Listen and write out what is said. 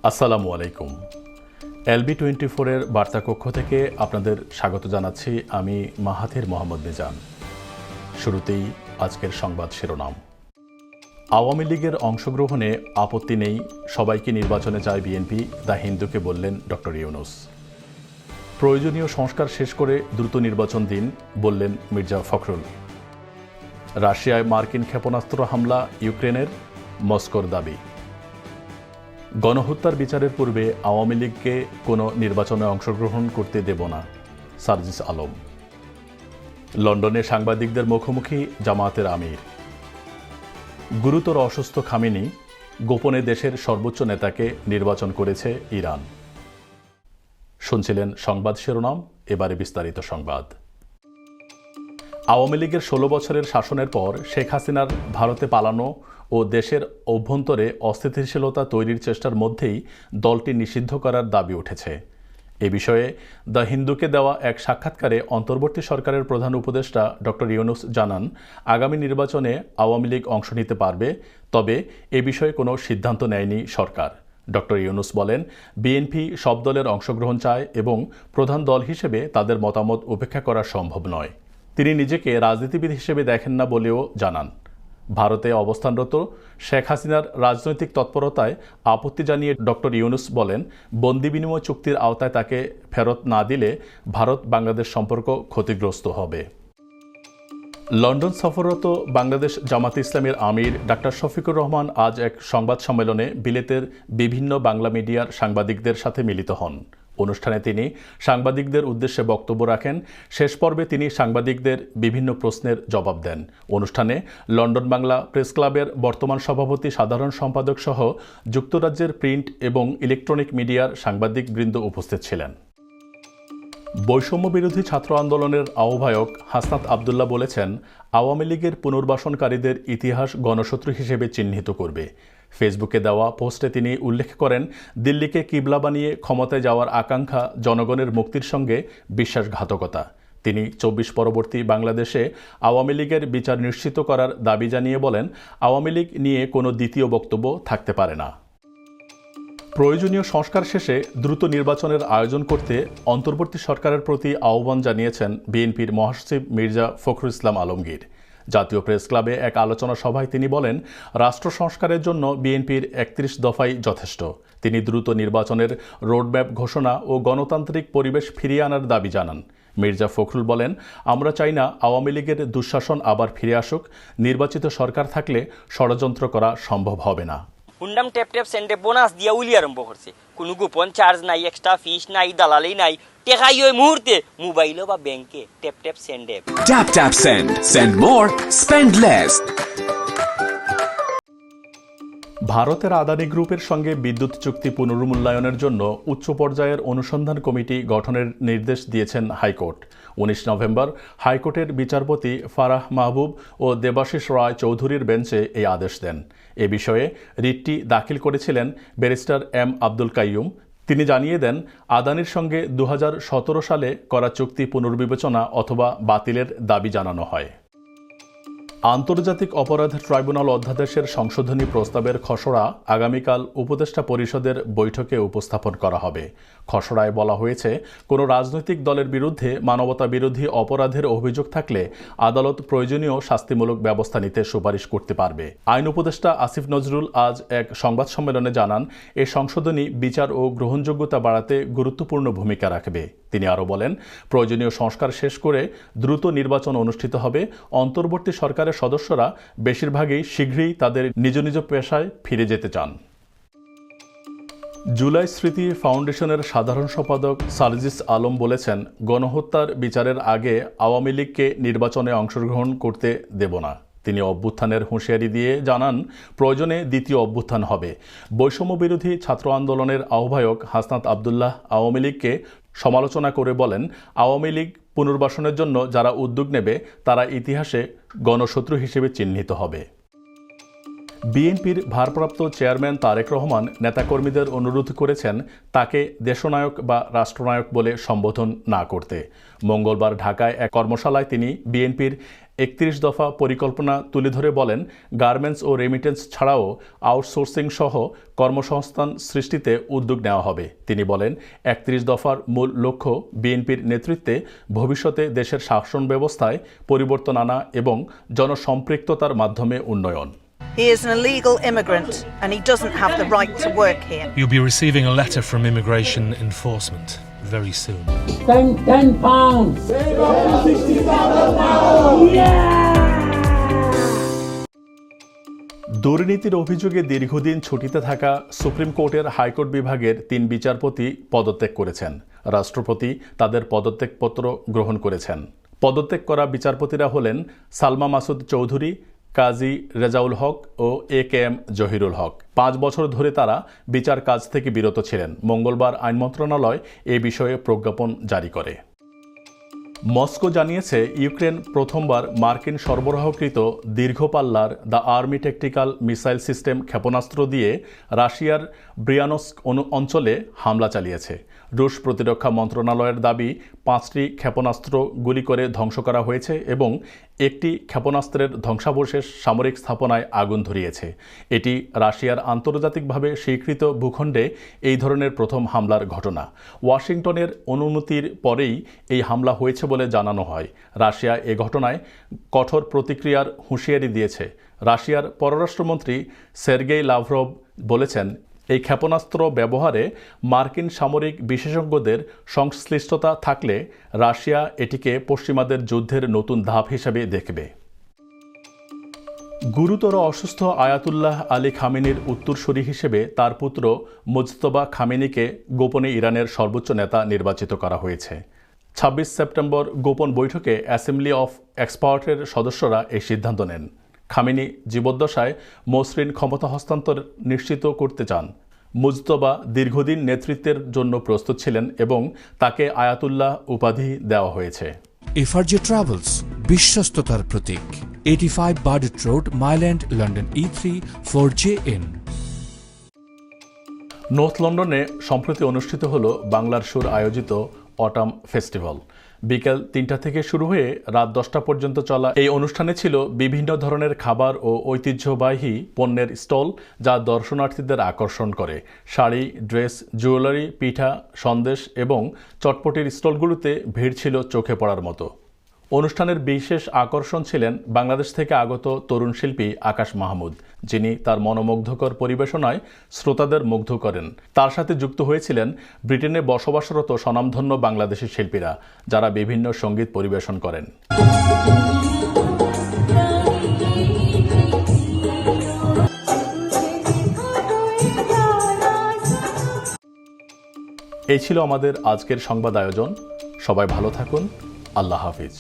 আসসালামু আলাইকুম। LB24-এর বার্তা কক্ষ থেকে আপনাদের স্বাগত জানাচ্ছি আমি মাহাথির মোহাম্মদ মিজান। শুরুতেই আজকের সংবাদ শিরোনাম। আওয়ামী লীগের অংশগ্রহণে আপত্তি নেই, সবাইকে নির্বাচনে চায় বিএনপি, দ্য হিন্দুকে বললেন ডক্টর ইউনূস। প্রয়োজনীয় সংস্কার শেষ করে দ্রুত নির্বাচন দিন, বললেন মির্জা ফখরুল। রাশিয়ায় মার্কিন ক্ষেপণাস্ত্র হামলা ইউক্রেনের, মস্কোর দাবি। গণহত্যার বিচারের পূর্বে আওয়ামী লীগকে কোনো নির্বাচনে অংশগ্রহণ করতে দেব না, সার্জিস আলম। লন্ডনে সাংবাদিকদের মুখোমুখি জামায়াতের আমির। গুরুতর অসুস্থ খামেনি, গোপনে দেশের সর্বোচ্চ নেতাকে নির্বাচন করেছে ইরান। শুনছিলেন সংবাদ শিরোনাম, এবারে বিস্তারিত সংবাদ। আওয়ামী লীগের ১৬ বছরের শাসনের পর শেখ হাসিনার ভারতে পালানো ও দেশের অভ্যন্তরে অস্থিতিশীলতা তৈরির চেষ্টার মধ্যেই দলটি নিষিদ্ধ করার দাবি উঠেছে। এ বিষয়ে দ্য হিন্দুকে দেওয়া এক সাক্ষাৎকারে অন্তর্বর্তী সরকারের প্রধান উপদেষ্টা ডক্টর ইউনূস জানান, আগামী নির্বাচনে আওয়ামী লীগ অংশ নিতে পারবে, তবে এ বিষয়ে কোনো সিদ্ধান্ত নেয়নি সরকার। ডক্টর ইউনূস বলেন, বিএনপি সব দলের অংশগ্রহণ চায় এবং প্রধান দল হিসেবে তাদের মতামত উপেক্ষা করা সম্ভব নয়। তিনি নিজেকে রাজনীতিবিদ হিসেবে দেখেন না বলেও জানান। ভারতে অবস্থানরত শেখ হাসিনার রাজনৈতিক তৎপরতায় আপত্তি জানিয়ে ডক্টর ইউনূস বলেন, বন্দি বিনিময় চুক্তির আওতায় তাকে ফেরত না দিলে ভারত বাংলাদেশ সম্পর্ক ক্ষতিগ্রস্ত হবে। লন্ডন সফররত বাংলাদেশ জামাতে ইসলামীর আমির ডাক্তার শফিকুর রহমান আজ এক সংবাদ সম্মেলনে বিলেতের বিভিন্ন বাংলা মিডিয়ার সাংবাদিকদের সাথে মিলিত হন। অনুষ্ঠানে তিনি সাংবাদিকদের উদ্দেশ্যে বক্তব্য রাখেন। শেষ পর্বে তিনি সাংবাদিকদের বিভিন্ন প্রশ্নের জবাব দেন। অনুষ্ঠানে লন্ডন বাংলা প্রেস ক্লাবের বর্তমান সভাপতি, সাধারণ সম্পাদক সহ যুক্তরাজ্যের প্রিন্ট এবং ইলেকট্রনিক মিডিয়ার সাংবাদিকবৃন্দ উপস্থিত ছিলেন। বৈষম্য বিরোধী ছাত্র আন্দোলনের আহ্বায়ক হাসনাত আবদুল্লাহ বলেছেন, আওয়ামী লীগের পুনর্বাসনকারীদের ইতিহাস গণশত্রু হিসেবে চিহ্নিত করবে। ফেসবুকে দেওয়া পোস্টে তিনি উল্লেখ করেন, দিল্লিকে কিবলা বানিয়ে ক্ষমতায় যাওয়ার আকাঙ্ক্ষা জনগণের মুক্তির সঙ্গে বিশ্বাসঘাতকতা। তিনি ২৪ পরবর্তী বাংলাদেশে আওয়ামী লীগের বিচার নিশ্চিত করার দাবি জানিয়ে বলেন, আওয়ামী লীগ নিয়ে কোনো দ্বিতীয় বক্তব্য থাকতে পারে না। প্রয়োজনীয় সংস্কার শেষে দ্রুত নির্বাচনের আয়োজন করতে অন্তর্বর্তী সরকারের প্রতি আহ্বান জানিয়েছেন বিএনপির মহাসচিব মির্জা ফখরুল ইসলাম আলমগীর। জাতীয় প্রেস ক্লাবে এক আলোচনা সভায় তিনি বলেন, রাষ্ট্র সংস্কারের জন্য বিএনপির ৩১ দফাই যথেষ্ট। তিনি দ্রুত নির্বাচনের রোডম্যাপ ঘোষণা ও গণতান্ত্রিক পরিবেশ ফিরিয়ে আনার দাবি জানান। মির্জা ফখরুল বলেন, আমরা চাই না আওয়ামী লীগের দুঃশাসন আবার ফিরে আসুক। নির্বাচিত সরকার থাকলে ষড়যন্ত্র করা সম্ভব হবে না। হুন্ডাম ট্যাপ ট্যাপ সেন্ডে বোনাস দিয়া উলি আরম্ভ করছে। কোনো গোপন চার্জ নাই, এক্সট্রা ফিস নাই, দালালি নাই। টেকাই ওই মুহূর্তে মোবাইলও বা ব্যাংকে ট্যাপ ট্যাপ সেন্ডে। Tap tap send. Send more, spend less. ভারতের আদানি গ্রুপের সঙ্গে বিদ্যুৎ চুক্তি পুনর্মূল্যায়নের জন্য উচ্চ পর্যায়ের অনুসন্ধান কমিটি গঠনের নির্দেশ দিয়েছেন হাইকোর্ট। ১৯ নভেম্বর হাইকোর্টের বিচারপতি ফারাহ মাহবুব ও দেবাশিস রায় চৌধুরীর বেঞ্চে এই আদেশ দেন। এ বিষয়ে রিটটি দাখিল করেছিলেন ব্যারিস্টার এম আব্দুল কাইয়ুম। তিনি জানিয়ে দেন, আদানির সঙ্গে ২০১৭ সালে করা চুক্তি পুনর্বিবেচনা অথবা বাতিলের দাবি জানানো হয়। আন্তর্জাতিক অপরাধ ট্রাইব্যুনাল অধ্যাদেশের সংশোধনী প্রস্তাবের খসড়া আগামীকাল উপদেষ্টা পরিষদের বৈঠকে উপস্থাপন করা হবে। খসড়ায় বলা হয়েছে, কোনো রাজনৈতিক দলের বিরুদ্ধে মানবতা বিরোধী অপরাধের অভিযোগ থাকলে আদালত প্রয়োজনীয় শাস্তিমূলক ব্যবস্থা নিতে সুপারিশ করতে পারবে। আইন উপদেষ্টা আসিফ নজরুল আজ এক সংবাদ সম্মেলনে জানান, এই সংশোধনী বিচার ও গ্রহণযোগ্যতা বাড়াতে গুরুত্বপূর্ণ ভূমিকা রাখবে। তিনি আরও বলেন, প্রয়োজনীয় সংস্কার শেষ করে দ্রুত নির্বাচন অনুষ্ঠিত হবে। অন্তর্বর্তী সরকারের সদস্যরা বেশিরভাগই শীঘ্রই তাদের নিজ নিজ পেশায় ফিরে যেতে চান। জুলাই স্মৃতি ফাউন্ডেশনের সাধারণ সম্পাদক সার্জিস আলম বলেছেন, গণহত্যার বিচারের আগে আওয়ামী লীগকে নির্বাচনে অংশগ্রহণ করতে দেব না। তিনি অভ্যুত্থানের হুঁশিয়ারি দিয়ে জানান, প্রয়োজনে দ্বিতীয় অভ্যুত্থান হবে। বৈষম্য বিরোধী ছাত্র আন্দোলনের আহ্বায়ক হাসনাত আবদুল্লাহ আওয়ামী লীগকে সমালোচনা করে বলেন, আওয়ামী লীগ পুনর্বাসনের জন্য যারা উদ্যোগ নেবে তারা ইতিহাসে গণশত্রু হিসেবে চিহ্নিত হবে। বিএনপির ভারপ্রাপ্ত চেয়ারম্যান তারেক রহমান নেতাকর্মীদের অনুরোধ করেছেন তাকে দেশনায়ক বা রাষ্ট্রনায়ক বলে সম্বোধন না করতে। মঙ্গলবার ঢাকায় এক কর্মশালায় তিনি বিএনপির ৩১ দফা পরিকল্পনা তুলে ধরে বলেন, গার্মেন্টস ও রেমিটেন্স ছাড়াও আউটসোর্সিং সহ কর্মসংস্থান সৃষ্টিতে উদ্যোগ নেওয়া হবে। তিনি বলেন, ৩১ দফার মূল লক্ষ্য বিএনপির নেতৃত্বে ভবিষ্যতে দেশের শাসন ব্যবস্থায় পরিবর্তন আনা এবং জনসম্পৃক্ততার মাধ্যমে উন্নয়ন। He is an illegal immigrant and he doesn't have the right to work here. You'll be receiving a letter from Immigration Enforcement very soon. Spend 10 pounds. দুর্নীতির অভিযোগে দীর্ঘদিন ছুটিতে থাকা সুপ্রিম কোর্টের হাইকোর্ট বিভাগের ৩ বিচারপতি পদত্যাগ করেছেন। রাষ্ট্রপতি তাদের পদত্যাগপত্র গ্রহণ করেছেন। পদত্যাগ করা বিচারপতিরা হলেন সালমা মাসুদ চৌধুরী, কাজী রেজাউল হক ও AKM জহিরুল হক। 5 বছর ধরে তারা বিচার কাজ থেকে বিরত ছিলেন। মঙ্গলবার আইন মন্ত্রণালয় এ বিষয়ে প্রজ্ঞাপন জারি করে। মস্কো জানিয়েছে, ইউক্রেন প্রথমবার মার্কিন সরবরাহকৃত দীর্ঘপাল্লার the army tactical missile system ক্ষেপণাস্ত্র দিয়ে রাশিয়ার ব্রিয়ানস্ক অঞ্চলে হামলা চালিয়েছে। রুশ প্রতিরক্ষা মন্ত্রণালয়ের দাবি, 5টি ক্ষেপণাস্ত্র গুলি করে ধ্বংস করা হয়েছে এবং একটি ক্ষেপণাস্ত্রের ধ্বংসাবশেষ সামরিক স্থাপনায় আগুন ধরিয়েছে। এটি রাশিয়ার আন্তর্জাতিকভাবে স্বীকৃত ভূখণ্ডে এই ধরনের প্রথম হামলার ঘটনা। ওয়াশিংটনের অনুমতির পরেই এই হামলা হয়েছে বলে জানানো হয়। রাশিয়া এ ঘটনায় কঠোর প্রতিক্রিয়ার হুঁশিয়ারি দিয়েছে। রাশিয়ার পররাষ্ট্রমন্ত্রী সের্গেই লাভরভ বলেছেন, এই ক্ষেপণাস্ত্র ব্যবহারে মার্কিন সামরিক বিশেষজ্ঞদের সংশ্লিষ্টতা থাকলে রাশিয়া এটিকে পশ্চিমাদের যুদ্ধের নতুন ধাপ হিসেবে দেখবে। গুরুতর অসুস্থ আয়াতুল্লাহ আলী খামেনির উত্তরসূরি হিসেবে তার পুত্র মুজতবা খামেনিকে গোপনে ইরানের সর্বোচ্চ নেতা নির্বাচিত করা হয়েছে। 26 সেপ্টেম্বর গোপন বৈঠকে অ্যাসেম্বলি অফ এক্সপার্টের সদস্যরা এই সিদ্ধান্ত নেন। খামেনি জীবদ্দশায় মসৃণ ক্ষমতা হস্তান্তর নিশ্চিত করতে চান। মুজতবা দীর্ঘদিন নেতৃত্বের জন্য প্রস্তুত ছিলেন এবং তাকে আয়াতুল্লাহ উপাধি দেওয়া হয়েছে। এফআরজে ট্রাভেলস, বিশ্বস্ততার প্রতীক। 85 Burdett road, Mile End, London E3 4JN। North লন্ডনে সম্প্রতি অনুষ্ঠিত হল বাংলার সুর আয়োজিত অটাম ফেস্টিভ্যাল। বিকেল 3টা থেকে শুরু হয়ে রাত 10টা পর্যন্ত চলা এই অনুষ্ঠানে ছিল বিভিন্ন ধরনের খাবার ও ঐতিহ্যবাহী পণ্যের স্টল, যা দর্শনার্থীদের আকর্ষণ করে। শাড়ি, ড্রেস, জুয়েলারি, পিঠা, সন্দেশ এবং চটপটির স্টলগুলোতে ভিড় ছিল চোখে পড়ার মতো। অনুষ্ঠানের বিশেষ আকর্ষণ ছিলেন বাংলাদেশ থেকে আগত তরুণ শিল্পী আকাশ মাহমুদ, যিনি তার মনোমুগ্ধকর পরিবেশনায় শ্রোতাদের মুগ্ধ করেন। তার সাথে যুক্ত হয়েছিলেন ব্রিটেনে বসবাসরত স্বনামধন্য বাংলাদেশি শিল্পীরা, যারা বিভিন্ন সঙ্গীত পরিবেশন করেন। এই ছিল আমাদের আজকের সংবাদ আয়োজন। সবাই ভালো থাকুন। আল্লাহ হাফিজ।